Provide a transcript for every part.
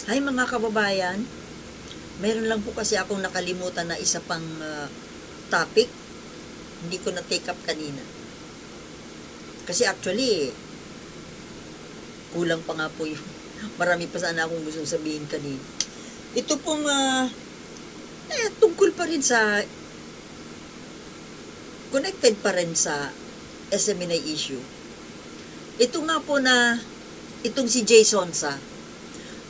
Hi mga kababayan, meron lang po kasi akong nakalimutan na isa pang topic. Hindi ko na take up kanina. Kasi actually, kulang pa nga po yung marami pa sana akong gustong sabihin kanina. Ito pong tungkol pa rin sa connected pa rin sa SMNI issue. Ito nga po na itong si Jason sa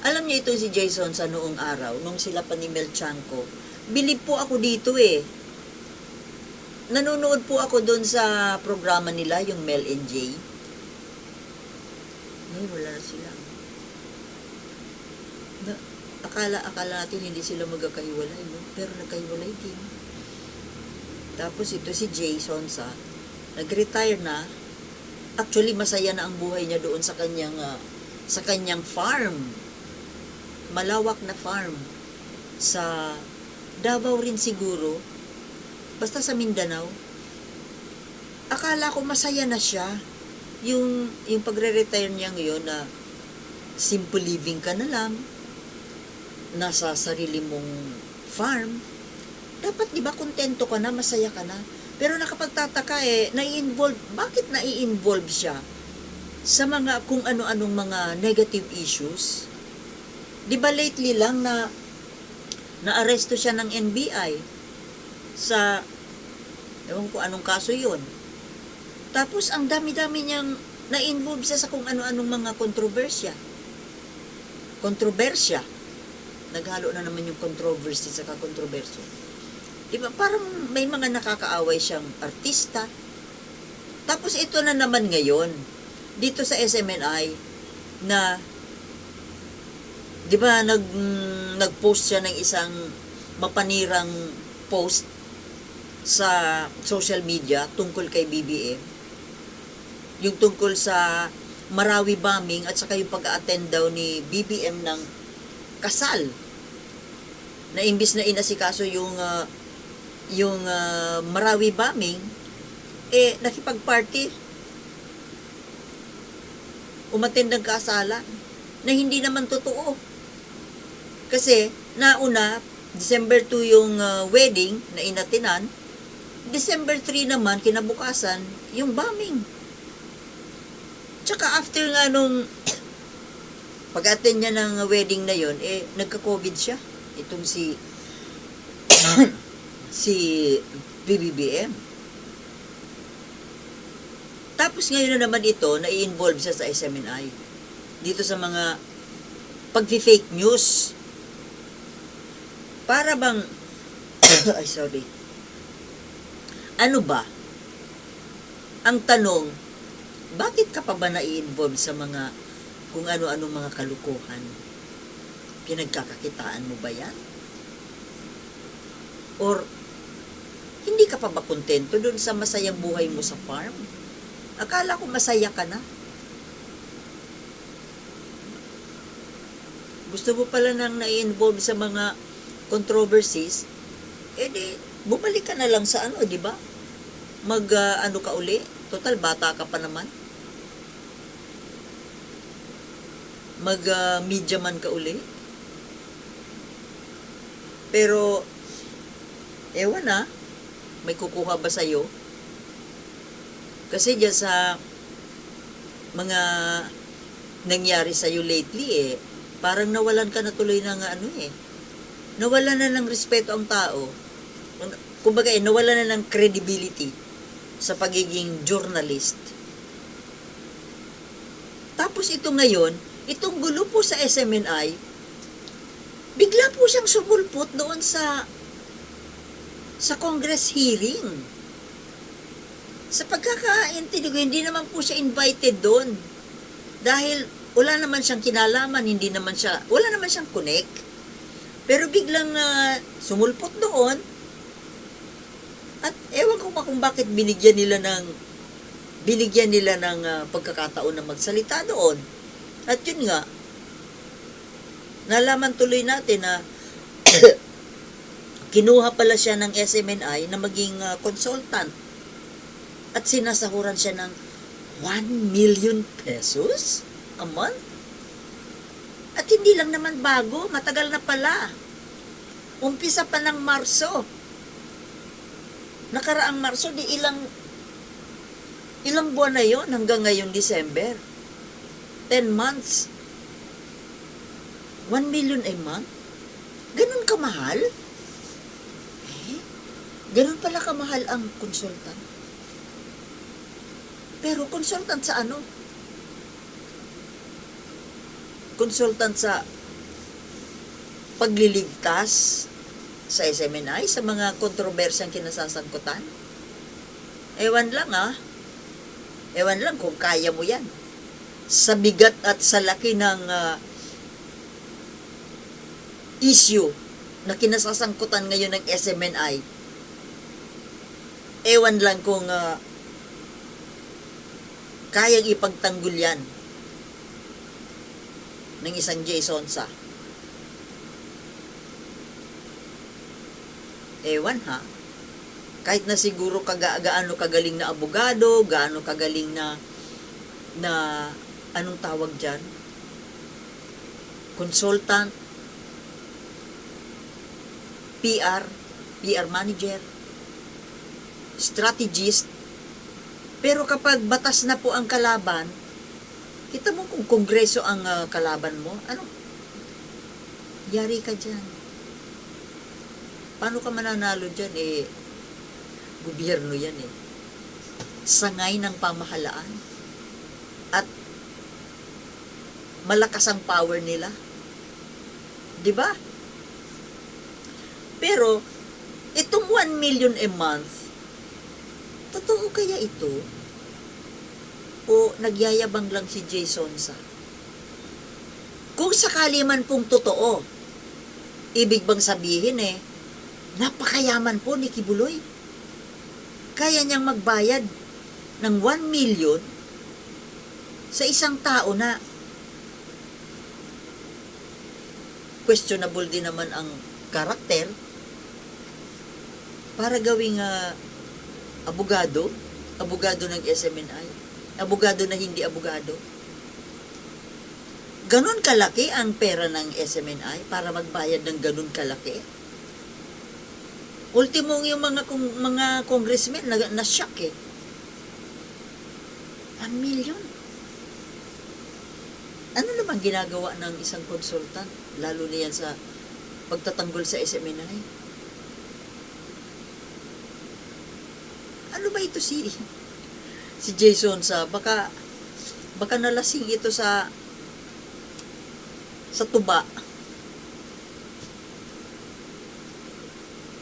alam niyo itong si Jason sa noong araw, nung sila pa ni Mel Chanco, bilib po ako dito eh. Nanonood po ako doon sa programa nila, yung Mel and Jay. Ay, wala na sila. Akala natin hindi sila magkakahiwalay, no? Pero nagkahiwalay din. Tapos ito si Jason sa nag-retire na. Actually, masaya na ang buhay niya doon sa kanyang farm. Malawak na farm sa Davao rin siguro, basta sa Mindanao. Akala ko masaya na siya yung pagre-retire niya ngayon na simple living ka na lang, nasa sarili mong farm. Dapat di ba kontento ka na, masaya ka na. Pero nakapagtataka bakit nai-involve siya sa mga kung ano-anong mga negative issues? Di ba lately lang na naaresto siya ng NBI sa ewan ko anong kaso yun. Tapos ang dami-dami niyang na-involve siya sa kung ano-anong mga kontrobersya. Naghalo na naman yung controversy sa kontrobersya. Di ba parang may mga nakakaaway siyang artista. Tapos ito na naman ngayon dito sa SMNI na di ba nag-post siya ng isang mapanirang post sa social media tungkol kay BBM. Yung tungkol sa Marawi bombing at saka yung pag-attend daw ni BBM ng kasal. Na imbis na inasikaso yung Marawi bombing, nakipag-party. Umattend ng kasalan na hindi naman totoo. Kasi, nauna, December 2 yung wedding na inatinan, December 3 naman, kinabukasan, yung bombing. Tsaka after nga nung pag-attend niya ng wedding na yon, nagka-COVID siya. Itong si BBM. Tapos ngayon na naman ito, nai-involve siya sa SMNI. Dito sa mga pag-fake news. Para bang ay sorry. Ano ba? Ang tanong, bakit ka pa ba nai-involve sa mga kung ano-ano mga kalukuhan? Pinagkakakitaan mo ba yan? Or hindi ka pa ba kontento doon sa masayang buhay mo sa farm? Akala ko masaya ka na. Gusto mo pala nang nai-involve sa mga controversies, bumalik ka na lang sa di ba? Ano ka uli? Total, bata ka pa naman. Media man ka uli. Pero, ewan na, may kukuha ba sa'yo? Kasi dyan sa mga nangyari sa'yo lately, parang nawalan ka na tuloy ng nawalan na ng respeto ang tao. Kumbaga, nawalan na ng credibility sa pagiging journalist. Tapos ito ngayon, itong gulo po sa SMNI, bigla po siyang sumulpot doon sa Congress hearing. Sa pagkakaintindi ko, hindi naman po siya invited doon. Dahil wala naman siyang kinalaman, wala naman siyang connect. Pero biglang sumulpot doon. At ewan ko pa kung bakit binigyan nila ng pagkakataon na magsalita doon. At yun nga, nalaman tuloy natin na kinuha pala siya ng SMNI na maging consultant. At sinasahuran siya ng 1 million pesos a month. At hindi lang naman bago? Matagal na pala. Umpisa pa ng Marso. Nakaraang Marso, di ilang buwan na yon hanggang ngayon December. 10 months. 1 million a month? Ganun kamahal? Ganun pala kamahal ang consultant. Pero consultant sa ano? Consultant sa pagliligtas sa SMNI, sa mga kontrobersyang kinasasangkutan. Ewan lang kung kaya mo yan. Sa bigat at sa laki ng issue na kinasasangkutan ngayon ng SMNI. Ewan lang kung kayang ipagtanggol yan ng isang Jay Sonsa. Ewan ha. Kahit na siguro gaano kagaling na abogado, gaano kagaling na anong tawag dyan? Consultant, PR manager, strategist. Pero kapag batas na po ang kalaban, kita mo kung kongreso ang kalaban mo, yari ka dyan. Paano ka mananalo dyan? Gobyerno yan Sangay ng pamahalaan. At malakas ang power nila. 'Di ba? Pero itong 1 million a month, totoo kaya ito? O nagyayabang lang si Jay Sonsa? Kung sakali man pong totoo, ibig bang sabihin napakayaman po ni Kibuloy. Kaya niyang magbayad ng 1 million sa isang tao na questionable din naman ang karakter para gawing abogado ng SMNI, abogado na hindi abogado. Ganon kalaki ang pera ng SMNI para magbayad ng ganon kalaki. Ultimo yung mga congressmen na-shock 1 million. Ano naman ginagawa ng isang consultant, lalo na yan sa pagtatanggol sa SMNI? Ano ba ito si Jay Sonsa? Baka nalasing ito sa tuba.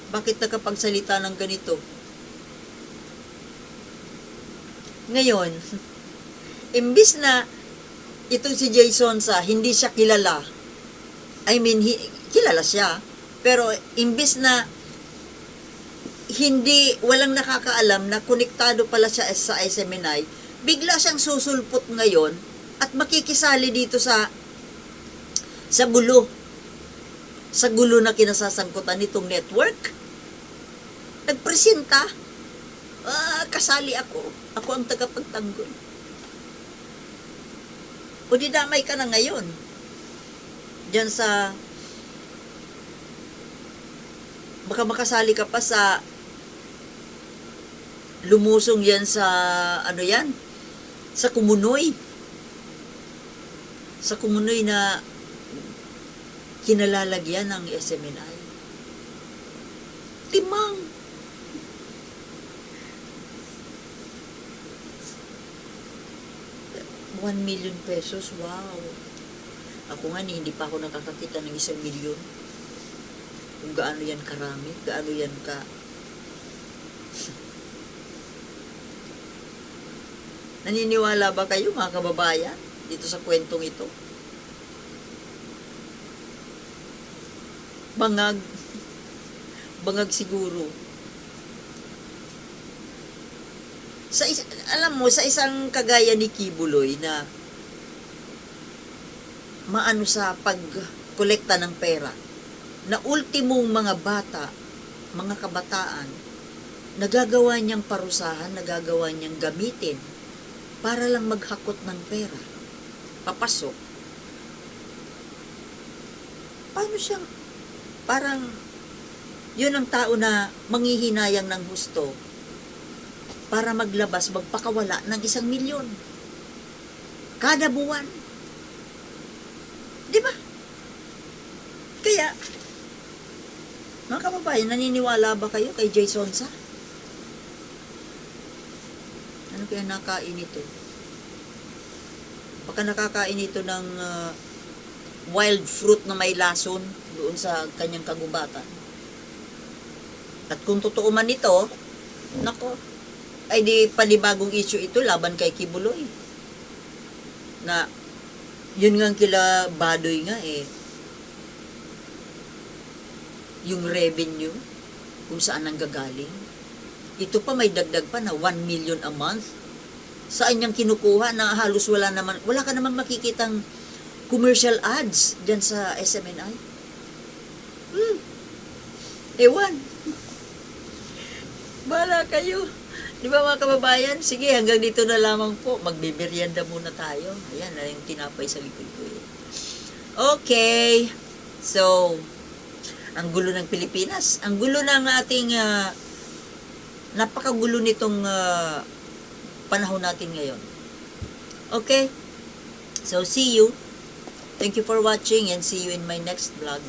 Bakit nakapagsalita ng ganito? Ngayon, imbis na itong si Jay Sonsa, hindi siya kilala. Kilala siya. Pero imbis na walang nakakaalam na konektado pala siya sa SMNI, bigla siyang susulpot ngayon at makikisali dito sa gulo. Sa gulo na kinasasangkutan nitong network. Nagpresenta. Kasali ako. Ako ang tagapagtanggol. O di damay ka na ngayon. Diyan sa baka makasali ka pa sa lumusong yan sa sa Kumunoy. Sa Kumunoy na kinalalagyan ng SMNI. Timang. ₱1 million. Wow. Ako nga hindi pa ako nakakakita ng 1 milyon. Kung gaano yan karami, gaano yan ka. Naniniwala ba kayo mga kababayan dito sa kwentong ito? Bangag siguro. Alam mo, sa isang kagaya ni Kibuloy na maano sa pagkolekta ng pera, na ultimong mga bata, mga kabataan, nagagawa niyang parusahan, nagagawa niyang gamitin para lang maghakot ng pera. Papasok. paano siyang, parang, yun ang tao na manghihinayang ng husto para maglabas, magpakawala ng 1,000,000 kada buwan. Di ba? Kaya, mga kababayan, naniniwala ba kayo kay Jay Sonsa? Ano kaya nakain ito? Baka nakakain ito ng wild fruit na may lason doon sa kanyang kagubatan. At kung totoo man ito, nako, ay di panibagong issue ito laban kay Kibuloy. Na, yun nga kila Badoy nga yung revenue, kung saan nanggagaling. Ito pa may dagdag pa na 1 million a month. Saan niyang kinukuha na halos wala ka namang makikitang commercial ads dyan sa SMNI. Ewan. Bahala kayo. Di ba mga kababayan? Sige, hanggang dito na lamang po. Magbibiryanda muna tayo. Ayan, na yung tinapay sa likod ko. Okay. So, ang gulo ng Pilipinas. Ang gulo ng ating, napakagulo nitong panahon natin ngayon. Okay? So, see you. Thank you for watching and see you in my next vlog.